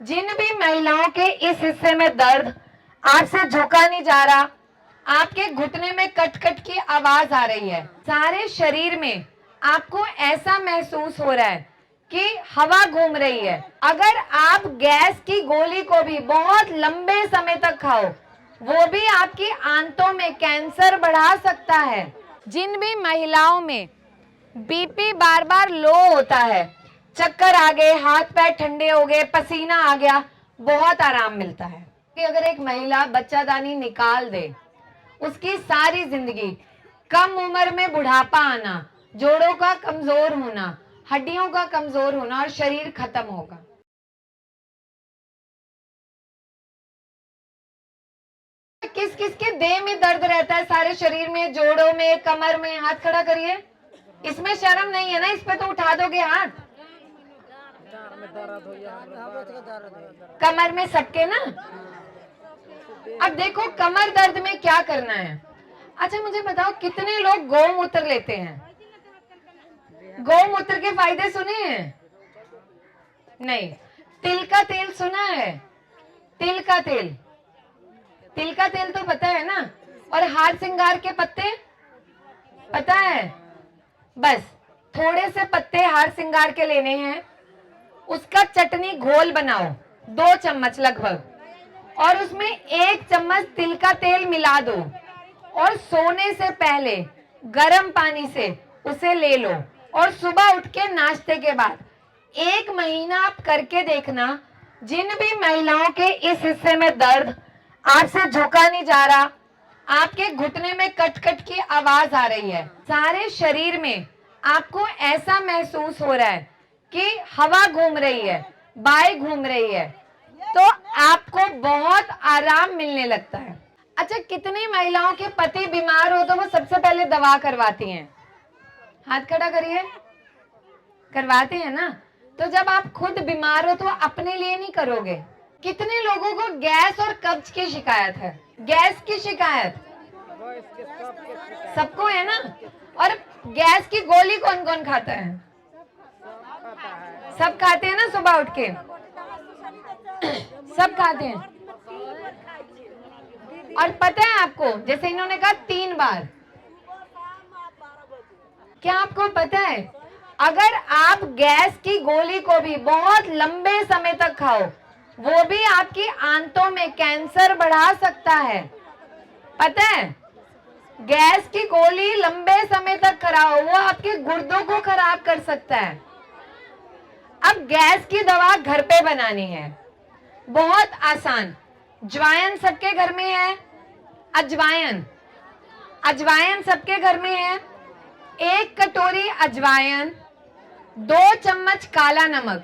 जिन भी महिलाओं के इस हिस्से में दर्द आपसे झुका नहीं जा रहा, आपके घुटने में कट कट की आवाज आ रही है, सारे शरीर में आपको ऐसा महसूस हो रहा है कि हवा घूम रही है, अगर आप गैस की गोली को भी बहुत लंबे समय तक खाओ, वो भी आपकी आंतों में कैंसर बढ़ा सकता है। जिन भी महिलाओं में बीपी बार बार लो होता है, चक्कर आ गए, हाथ पैर ठंडे हो गए, पसीना आ गया, बहुत आराम मिलता है कि अगर एक महिला बच्चादानी निकाल दे, उसकी सारी जिंदगी, कम उम्र में बुढ़ापा आना, जोड़ों का कमजोर होना, हड्डियों का कमजोर होना और शरीर खत्म होगा। किस किस के देह में दर्द रहता है, सारे शरीर में, जोड़ों में, कमर में? हाथ खड़ा करिए। इसमें शर्म नहीं है ना, इस पे तो उठा दोगे हाथ। कमर में सबके ना। अब देखो कमर दर्द में क्या करना है। अच्छा मुझे बताओ, कितने लोग गौमूत्र लेते हैं? गौमूत्र के फायदे सुने हैं? नहीं। तिल का तेल सुना है? तिल का तेल, तिल का तेल तो पता है ना। और हार श्रृंगार के पत्ते पता है? बस थोड़े से पत्ते हार श्रृंगार के लेने हैं, उसका चटनी घोल बनाओ 2 चम्मच लगभग, और उसमें 1 चम्मच तिल का तेल मिला दो और सोने से पहले गर्म पानी से उसे ले लो, और सुबह उठ के नाश्ते के बाद 1 महीना आप करके देखना। जिन भी महिलाओं के इस हिस्से में दर्द आपसे झुका नहीं जा रहा, आपके घुटने में कट कट की आवाज आ रही है, सारे शरीर में आपको ऐसा महसूस हो रहा है कि हवा घूम रही है, बाएं घूम रही है, तो आपको बहुत आराम मिलने लगता है। अच्छा, कितनी महिलाओं के पति बीमार हो तो वो सबसे पहले दवा करवाती हैं? हाथ खड़ा करिए। करवाते हैं ना। तो जब आप खुद बीमार हो तो अपने लिए नहीं करोगे। कितने लोगों को गैस और कब्ज की शिकायत है? गैस की शिकायत सबको है ना। और गैस की गोली कौन कौन खाता है? सब खाते हैं ना, सुबह उठ के सब खाते हैं। और पता है आपको, जैसे इन्होंने कहा 3 बार, क्या आपको पता है अगर आप गैस की गोली को भी बहुत लंबे समय तक खाओ, वो भी आपकी आंतों में कैंसर बढ़ा सकता है? पता है? गैस की गोली लंबे समय तक खाओ, वो आपके गुर्दों को खराब कर सकता है। अब गैस की दवा घर पे बनानी है, बहुत आसान। ज्वाइन सबके घर में है? अजवाइन, अजवाइन सबके घर में है। 1 कटोरी अजवाइन, 2 चम्मच काला नमक,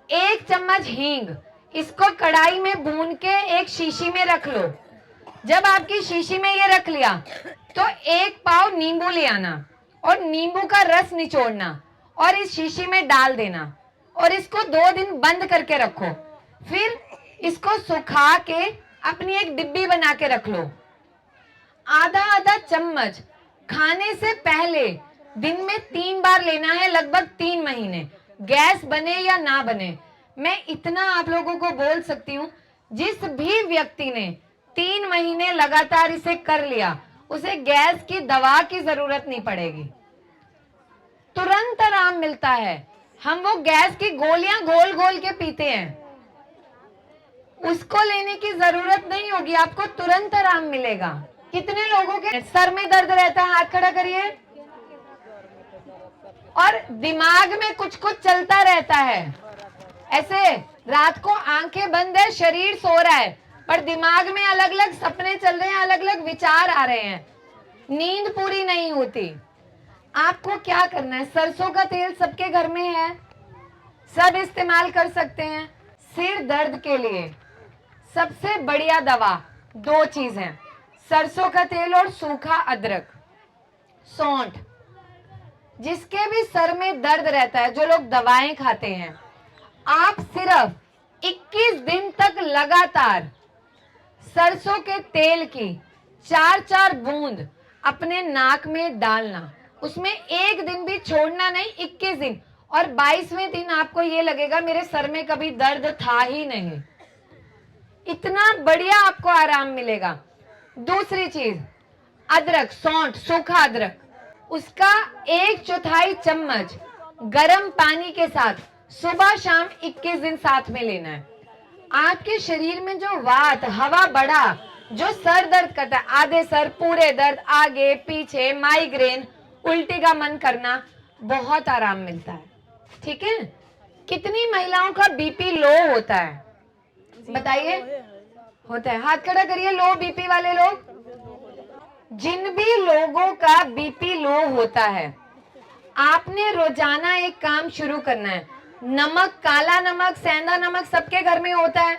1 चम्मच हींग, इसको कढ़ाई में भून के एक शीशी में रख लो। जब आपकी शीशी में ये रख लिया तो 1 पाव नींबू ले आना और नींबू का रस निचोड़ना और इस शीशी में डाल देना, और इसको 2 दिन बंद करके रखो। फिर इसको सुखा के अपनी एक डिब्बी बना के रख लो। आधा आधा चम्मच खाने से पहले दिन में 3 बार लेना है, लगभग 3 महीने, गैस बने या ना बने। मैं इतना आप लोगों को बोल सकती हूँ, जिस भी व्यक्ति ने 3 महीने लगातार इसे कर लिया, उसे गैस की दवा की जरूरत नहीं पड़ेगी, तुरंत आराम मिलता है। हम वो गैस की गोलियां घोल घोल के पीते हैं, उसको लेने की जरूरत नहीं होगी, आपको तुरंत आराम मिलेगा। कितने लोगों के सर में दर्द रहता है? हाथ खड़ा करिए। और दिमाग में कुछ कुछ चलता रहता है, ऐसे रात को आंखें बंद है, शरीर सो रहा है, पर दिमाग में अलग अलग सपने चल रहे हैं, अलग अलग विचार आ रहे हैं, नींद पूरी नहीं होती। आपको क्या करना है? सरसों का तेल सबके घर में है, सब इस्तेमाल कर सकते हैं। सिर दर्द के लिए सबसे बढ़िया दवा 2 चीज हैं, सरसों का तेल और सूखा अदरक, सौंठ। जिसके भी सर में दर्द रहता है, जो लोग दवाएं खाते हैं, आप सिर्फ 21 दिन तक लगातार सरसों के तेल की 4-4 बूंद अपने नाक में डालना, उसमें 1 दिन भी छोड़ना नहीं, 21 दिन। और 22वें दिन आपको ये लगेगा मेरे सर में कभी दर्द था ही नहीं। इतना बढ़िया आपको आराम मिलेगा। दूसरी चीज, अदरक, सौंठ, सूखा अदरक, उसका 1/4 चम्मच गर्म पानी के साथ सुबह शाम 21 दिन साथ में लेना है। आपके शरीर में जो वात, हवा बढ़ा, जो सर दर्द करता है, आधे सर, पूरे दर्द, आगे पीछे, माइग्रेन, उल्टी का मन करना, बहुत आराम मिलता है। ठीक है। कितनी महिलाओं का बीपी लो होता है बताइए? होता है। हाथ खड़ा करिए लो बीपी वाले लोग। जिन भी लोगों का बीपी लो होता है, आपने रोजाना एक काम शुरू करना है। नमक, काला नमक, सेंधा नमक सबके घर में होता है।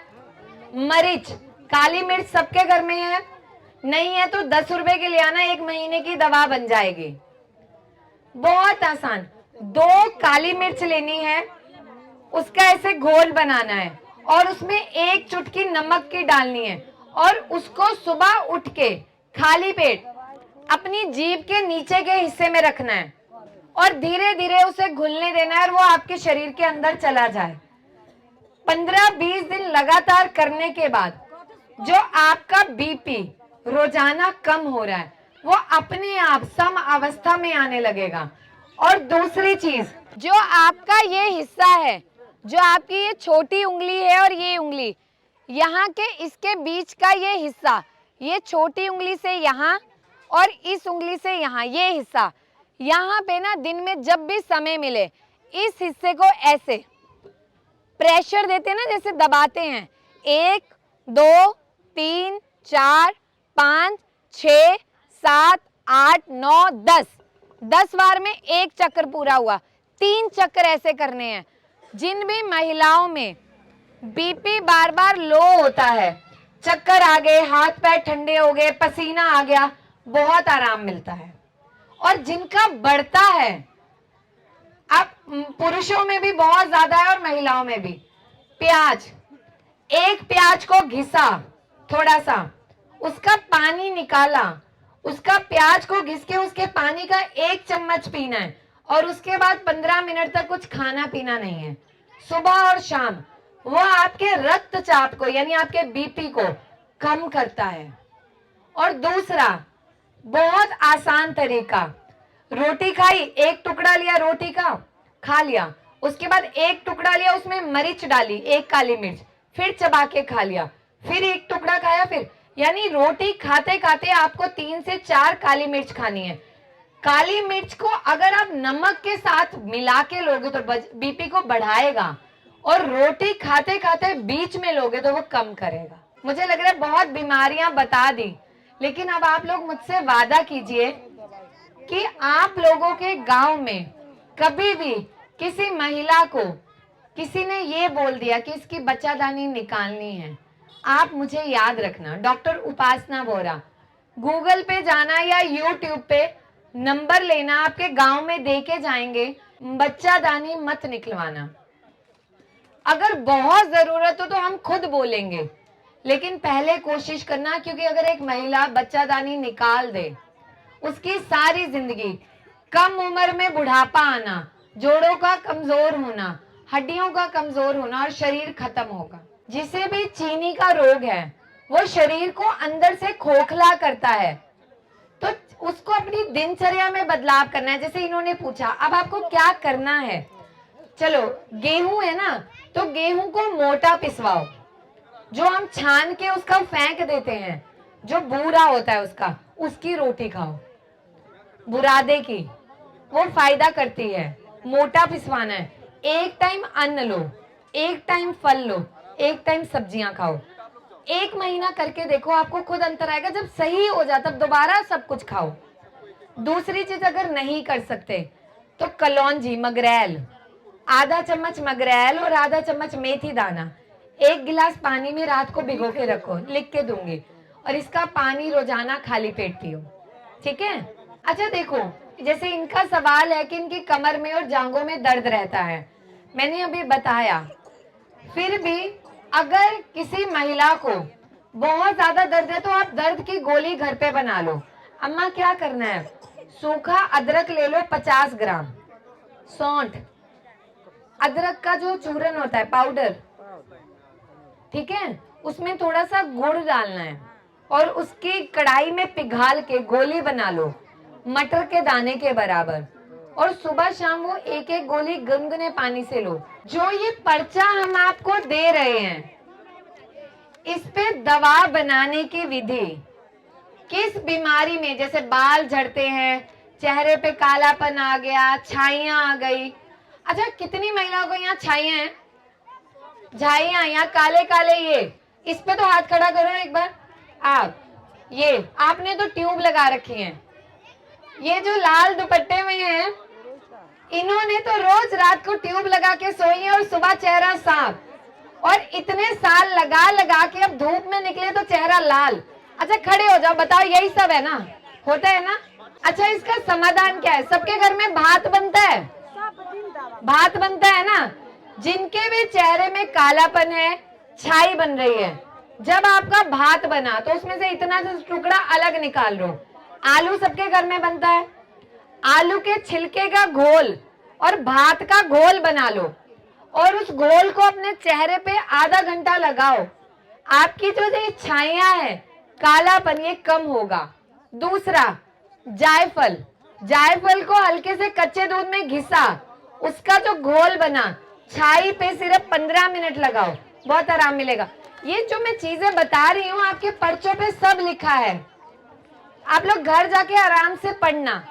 मरीच, काली मिर्च सबके घर में है। नहीं है तो 10 रुपए के ले आना, 1 महीने की दवा बन जाएगी। बहुत आसान। 2 काली मिर्च लेनी है, उसका ऐसे घोल बनाना है और उसमें 1 चुटकी नमक की डालनी है और उसको सुबह उठ के खाली पेट अपनी जीभ के नीचे के हिस्से में रखना है और धीरे धीरे उसे घुलने देना है और वो आपके शरीर के अंदर चला जाए। 15-20 दिन लगातार करने के बाद जो आपका बीपी रोजाना कम हो रहा है वो अपने आप सम अवस्था में आने लगेगा। और दूसरी चीज, जो आपका ये हिस्सा है, जो आपकी ये छोटी उंगली है और ये उंगली, यहाँ के इसके बीच का ये हिस्सा, ये छोटी उंगली से यहाँ और इस उंगली से यहाँ, ये हिस्सा, यहाँ पे ना दिन में जब भी समय मिले इस हिस्से को ऐसे प्रेशर देते हैं ना, जैसे दबाते हैं। 1 2 3 4 5 6 7 8 9 10 बार में 1 चक्कर पूरा हुआ। 3 चक्कर ऐसे करने हैं। जिन भी महिलाओं में बीपी बार बार लो होता है, चक्कर आ गए, हाथ पैर ठंडे हो गए, पसीना आ गया, बहुत आराम मिलता है। और जिनका बढ़ता है, अब पुरुषों में भी बहुत ज्यादा है और महिलाओं में भी, प्याज, 1 प्याज को घिसा थोड़ा सा, उसका पानी निकाला, उसका प्याज को घिस के उसके पानी का 1 चम्मच पीना है और उसके बाद 15 मिनट तक कुछ खाना पीना नहीं है, सुबह और शाम। वो आपके रक्तचाप को यानी आपके बीपी को कम करता है। और दूसरा बहुत आसान तरीका, रोटी खाई, 1 टुकड़ा लिया रोटी का, खा लिया, उसके बाद 1 टुकड़ा लिया, उसमें मरीच डाली, 1 काली मिर्च, फिर चबा के खा लिया, फिर 1 टुकड़ा खाया, फिर, यानी रोटी खाते खाते आपको 3 से 4 काली मिर्च खानी है। काली मिर्च को अगर आप नमक के साथ मिला के लोगे तो बीपी को बढ़ाएगा और रोटी खाते खाते बीच में लोगे तो वो कम करेगा। मुझे लग रहा है बहुत बीमारियां बता दी, लेकिन अब आप लोग मुझसे वादा कीजिए कि आप लोगों के गांव में कभी भी किसी महिला को किसी ने ये बोल दिया कि इसकी बच्चादानी निकालनी है, आप मुझे याद रखना, डॉक्टर उपासना बोरा, गूगल पे जाना या यूट्यूब पे नंबर लेना, आपके गांव में दे के जाएंगे, बच्चादानी मत निकलवाना। अगर बहुत जरूरत हो तो हम खुद बोलेंगे, लेकिन पहले कोशिश करना, क्योंकि अगर एक महिला बच्चादानी निकाल दे, उसकी सारी जिंदगी, कम उम्र में बुढ़ापा आना, जोड़ों का कमजोर होना, हड्डियों का कमजोर होना और शरीर खत्म होगा। जिसे भी चीनी का रोग है वो शरीर को अंदर से खोखला करता है, तो उसको अपनी दिनचर्या में बदलाव करना है। जैसे इन्होंने पूछा अब आपको क्या करना है, चलो गेहूं है ना, तो गेहूं को मोटा पिसवाओ, जो हम छान के उसका फेंक देते हैं, जो बूरा होता है उसका, उसकी रोटी खाओ, बुरादे की, वो फायदा करती है। मोटा पिसवाना है। 1 टाइम अन्न लो, 1 टाइम फल लो, 1 टाइम सब्जियां खाओ। 1 महीना करके देखो, आपको खुद अंतर आएगा। जब सही हो जाता तब दोबारा सब कुछ खाओ। दूसरी चीज अगर नहीं कर सकते तो कलौंजी, मगरैल, आधा चम्मच मगरैल और आधा चम्मच मेथी दाना 1 गिलास पानी में रात को भिगो के रखो, लिख के दूंगी, और इसका पानी रोजाना खाली पेट पियो। ठीक है। अच्छा देखो, जैसे इनका सवाल है कि इनकी कमर में और जांघों में दर्द रहता है, मैंने अभी बताया। फिर भी अगर किसी महिला को बहुत ज्यादा दर्द है तो आप दर्द की गोली घर पे बना लो। अम्मा क्या करना है, सूखा अदरक ले लो 50 ग्राम, सौंठ, अदरक का जो चूरन होता है पाउडर, ठीक है, उसमें थोड़ा सा गुड़ डालना है और उसकी कढ़ाई में पिघाल के गोली बना लो मटर के दाने के बराबर, और सुबह शाम वो एक एक गोली गुनगुने पानी से लो। जो ये पर्चा हम आपको दे रहे हैं, इस पे दवा बनाने की विधि, किस बीमारी में, जैसे बाल झड़ते हैं, चेहरे पे कालापन आ गया, छाइयां आ गई। अच्छा, कितनी महिलाओं को यहाँ छाइयां हैं, झाइयां, यहाँ काले काले, ये इस पे तो हाथ खड़ा करो एक बार। आप ये आपने तो ट्यूब लगा रखी है, ये जो लाल दुपट्टे में हैं, इन्होंने तो रोज रात को ट्यूब लगा के सोई है और सुबह चेहरा साफ, और इतने साल लगा लगा के अब धूप में निकले तो चेहरा लाल। अच्छा खड़े हो जाओ, बताओ, यही सब है ना, होता है ना। अच्छा, इसका समाधान क्या है? सबके घर में भात बनता है, भात बनता है ना। जिनके भी चेहरे में कालापन है, छाई बन रही है, जब आपका भात बना तो उसमें से इतना सा टुकड़ा अलग निकाल लो। आलू सबके घर में बनता है, आलू के छिलके का घोल और भात का घोल बना लो और उस घोल को अपने चेहरे पे आधा घंटा लगाओ। आपकी जो ये छाइयां है, कालापन, ये कम होगा। दूसरा, जायफल, जायफल को हल्के से कच्चे दूध में घिसा, उसका जो घोल बना, छाई पे सिर्फ 15 मिनट लगाओ, बहुत आराम मिलेगा। ये जो मैं चीजें बता रही हूँ आपके पर्चों पे सब लिखा है, आप लोग घर जाके आराम से पढ़ना।